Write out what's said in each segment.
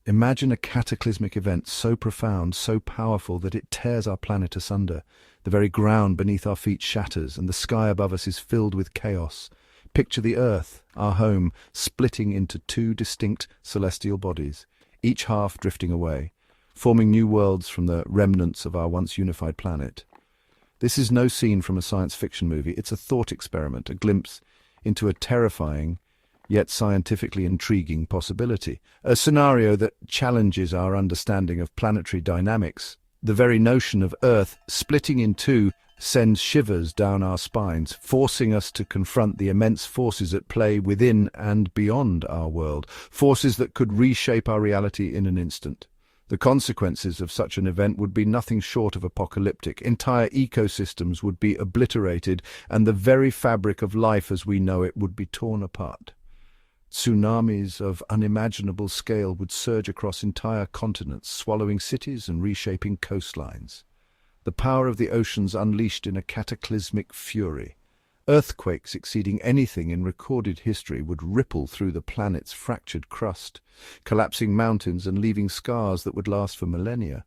Imagine a cataclysmic event so profound, so powerful that it tears our planet asunder. The very ground beneath our feet shatters, and the sky above us is filled with chaos. Picture the Earth, our home, splitting into two distinct celestial bodies, each half drifting away, forming new worlds from the remnants of our once unified planet. This is no scene from a science fiction movie. It's a thought experiment, a glimpse into a terrifying, yet scientifically intriguing possibility. A scenario that challenges our understanding of planetary dynamics. The very notion of Earth splitting in two sends shivers down our spines, forcing us to confront the immense forces at play within and beyond our world, forces that could reshape our reality in an instant. The consequences of such an event would be nothing short of apocalyptic. Entire ecosystems would be obliterated, and the very fabric of life as we know it would be torn apart. Tsunamis of unimaginable scale would surge across entire continents, swallowing cities and reshaping coastlines. The power of the oceans unleashed in a cataclysmic fury. Earthquakes exceeding anything in recorded history would ripple through the planet's fractured crust, collapsing mountains and leaving scars that would last for millennia.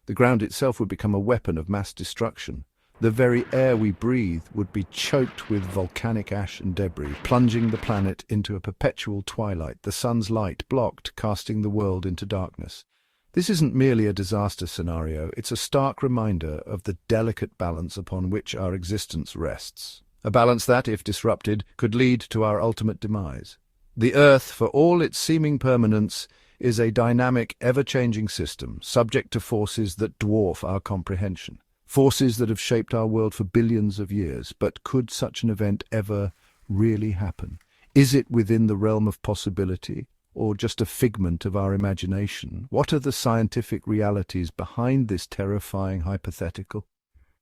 The ground itself would become a weapon of mass destruction. The very air we breathe would be choked with volcanic ash and debris, plunging the planet into a perpetual twilight, the sun's light blocked, casting the world into darkness. This isn't merely a disaster scenario, it's a stark reminder of the delicate balance upon which our existence rests. A balance that, if disrupted, could lead to our ultimate demise. The Earth, for all its seeming permanence, is a dynamic, ever-changing system, subject to forces that dwarf our comprehension. Forces that have shaped our world for billions of years. But could such an event ever really happen? Is it within the realm of possibility, or just a figment of our imagination? What are the scientific realities behind this terrifying hypothetical?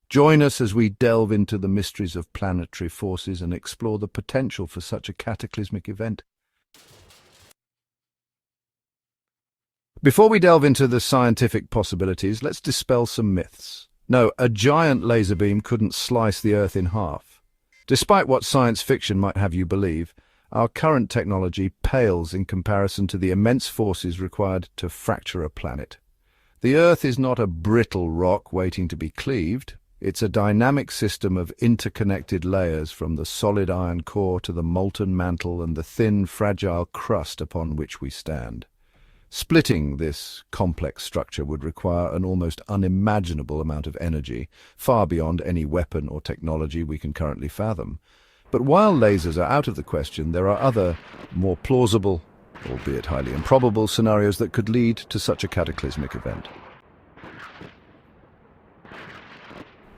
Join us as we delve into the mysteries of planetary forces and explore the potential for such a cataclysmic event. Before we delve into the scientific possibilities, let's dispel some myths. No, a giant laser beam couldn't slice the Earth in half. Despite what science fiction might have you believe, our current technology pales in comparison to the immense forces required to fracture a planet. The Earth is not a brittle rock waiting to be cleaved. It's a dynamic system of interconnected layers, from the solid iron core to the molten mantle and the thin, fragile crust upon which we stand. Splitting this complex structure would require an almost unimaginable amount of energy, far beyond any weapon or technology we can currently fathom. But while lasers are out of the question, there are other, more plausible, albeit highly improbable, scenarios that could lead to such a cataclysmic event.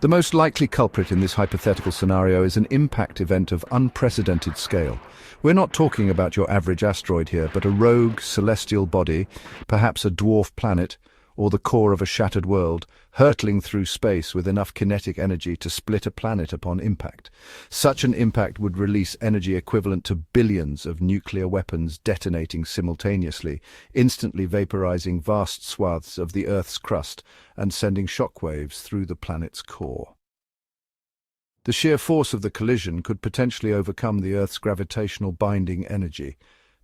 The most likely culprit in this hypothetical scenario is an impact event of unprecedented scale. We're not talking about your average asteroid here, but a rogue celestial body, perhaps a dwarf planet, or the core of a shattered world, hurtling through space with enough kinetic energy to split a planet upon impact. Such an impact would release energy equivalent to billions of nuclear weapons detonating simultaneously, instantly vaporizing vast swaths of the Earth's crust and sending shockwaves through the planet's core. The sheer force of the collision could potentially overcome the Earth's gravitational binding energy,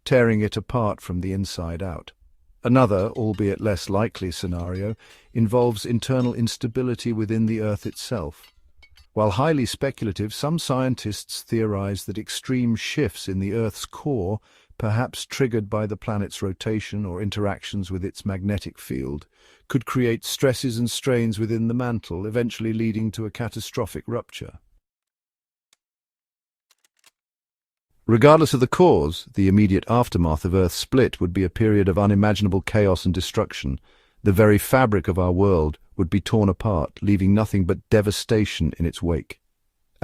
tearing it apart from the inside out. Another, albeit less likely scenario, involves internal instability within the Earth itself. While highly speculative, some scientists theorize that extreme shifts in the Earth's core, perhaps triggered by the planet's rotation or interactions with its magnetic field, could create stresses and strains within the mantle, eventually leading to a catastrophic rupture. Regardless of the cause, the immediate aftermath of Earth's split would be a period of unimaginable chaos and destruction. The very fabric of our world would be torn apart, leaving nothing but devastation in its wake.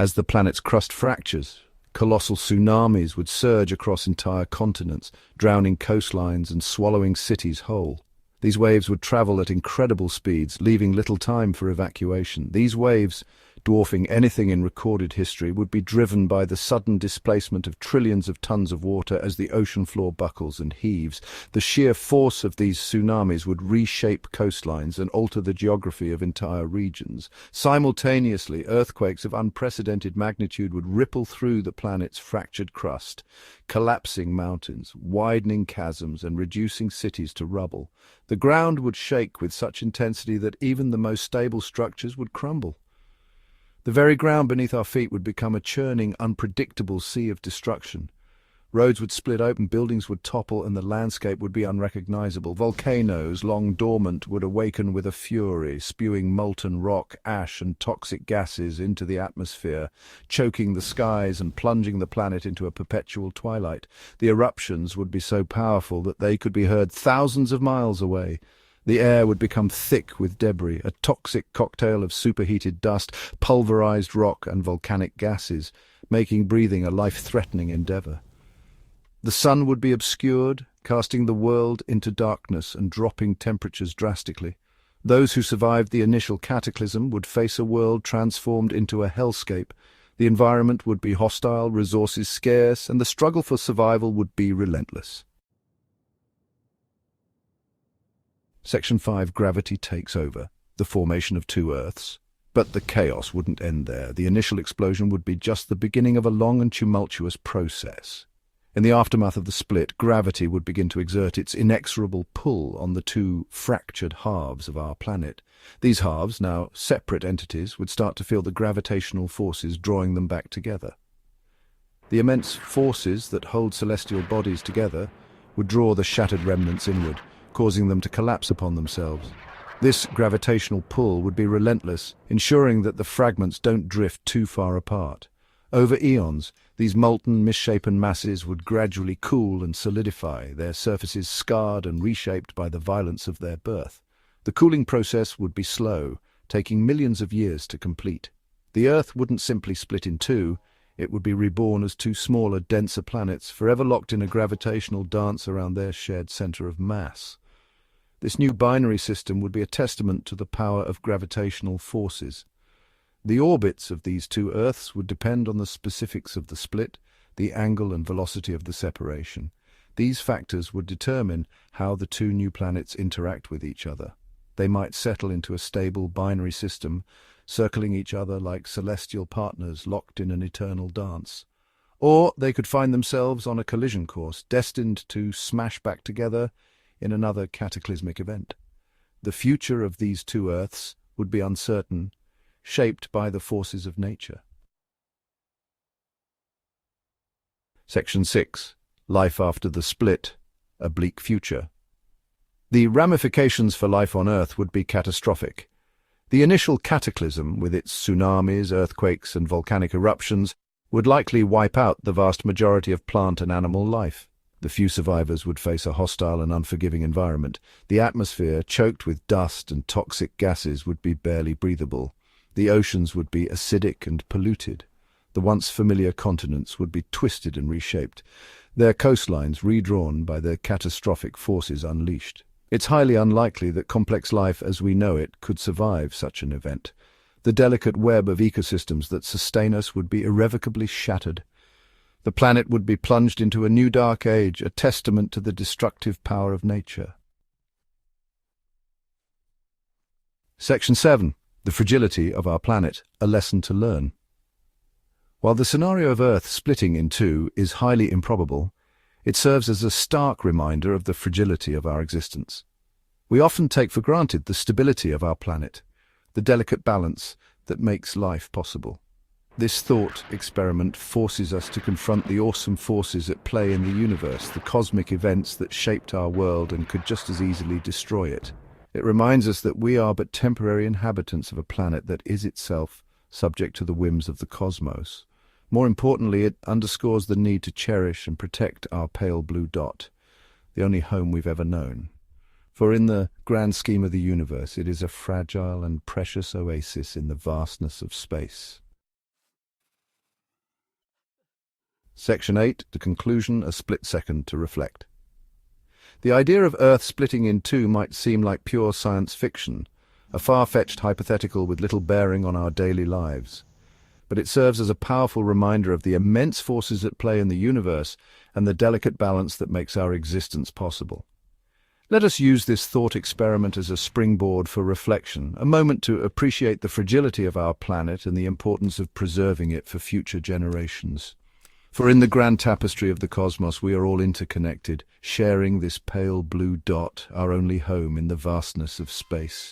As the planet's crust fractures, colossal tsunamis would surge across entire continents, drowning coastlines and swallowing cities whole. These waves would travel at incredible speeds, leaving little time for evacuation. These waves, dwarfing anything in recorded history, would be driven by the sudden displacement of trillions of tons of water as the ocean floor buckles and heaves. The sheer force of these tsunamis would reshape coastlines and alter the geography of entire regions. Simultaneously, earthquakes of unprecedented magnitude would ripple through the planet's fractured crust, collapsing mountains, widening chasms, and reducing cities to rubble. The ground would shake with such intensity that even the most stable structures would crumble. The very ground beneath our feet would become a churning, unpredictable sea of destruction. Roads would split open, buildings would topple, and the landscape would be unrecognizable. Volcanoes, long dormant, would awaken with a fury, spewing molten rock, ash, and toxic gases into the atmosphere, choking the skies and plunging the planet into a perpetual twilight. The eruptions would be so powerful that they could be heard thousands of miles away. The air would become thick with debris, a toxic cocktail of superheated dust, pulverized rock, and volcanic gases, making breathing a life-threatening endeavor. The sun would be obscured, casting the world into darkness and dropping temperatures drastically. Those who survived the initial cataclysm would face a world transformed into a hellscape. The environment would be hostile, resources scarce, and the struggle for survival would be relentless. Section 5. Gravity takes over. The formation of two Earths. But the chaos wouldn't end there. The initial explosion would be just the beginning of a long and tumultuous process. In the aftermath of the split, gravity would begin to exert its inexorable pull on the two fractured halves of our planet. These halves, now separate entities, would start to feel the gravitational forces drawing them back together. The immense forces that hold celestial bodies together would draw the shattered remnants inward, causing them to collapse upon themselves. This gravitational pull would be relentless, ensuring that the fragments don't drift too far apart. Over eons, these molten, misshapen masses would gradually cool and solidify, their surfaces scarred and reshaped by the violence of their birth. The cooling process would be slow, taking millions of years to complete. The Earth wouldn't simply split in two, it would be reborn as two smaller, denser planets, forever locked in a gravitational dance around their shared center of mass. This new binary system would be a testament to the power of gravitational forces. The orbits of these two Earths would depend on the specifics of the split, the angle and velocity of the separation. These factors would determine how the two new planets interact with each other. They might settle into a stable binary system, circling each other like celestial partners locked in an eternal dance. Or they could find themselves on a collision course, destined to smash back together in another cataclysmic event. The future of these two Earths would be uncertain, shaped by the forces of nature. Section 6. Life after the split, a bleak future. The ramifications for life on Earth would be catastrophic. The initial cataclysm, with its tsunamis, earthquakes, and volcanic eruptions, would likely wipe out the vast majority of plant and animal life. The few survivors would face a hostile and unforgiving environment. The atmosphere, choked with dust and toxic gases, would be barely breathable. The oceans would be acidic and polluted. The once familiar continents would be twisted and reshaped, their coastlines redrawn by the catastrophic forces unleashed. It's highly unlikely that complex life as we know it could survive such an event. The delicate web of ecosystems that sustain us would be irrevocably shattered. The planet would be plunged into a new dark age, a testament to the destructive power of nature. Section 7. The fragility of our planet, a lesson to learn. While the scenario of Earth splitting in two is highly improbable, it serves as a stark reminder of the fragility of our existence. We often take for granted the stability of our planet, the delicate balance that makes life possible. This thought experiment forces us to confront the awesome forces at play in the universe, the cosmic events that shaped our world and could just as easily destroy it. It reminds us that we are but temporary inhabitants of a planet that is itself subject to the whims of the cosmos. More importantly, it underscores the need to cherish and protect our pale blue dot, the only home we've ever known. For in the grand scheme of the universe, it is a fragile and precious oasis in the vastness of space. Section 8. The conclusion, a split second to reflect. The idea of Earth splitting in two might seem like pure science fiction, a far-fetched hypothetical with little bearing on our daily lives. But it serves as a powerful reminder of the immense forces at play in the universe and the delicate balance that makes our existence possible. Let us use this thought experiment as a springboard for reflection, a moment to appreciate the fragility of our planet and the importance of preserving it for future generations. For in the grand tapestry of the cosmos we are all interconnected, sharing this pale blue dot, our only home in the vastness of space.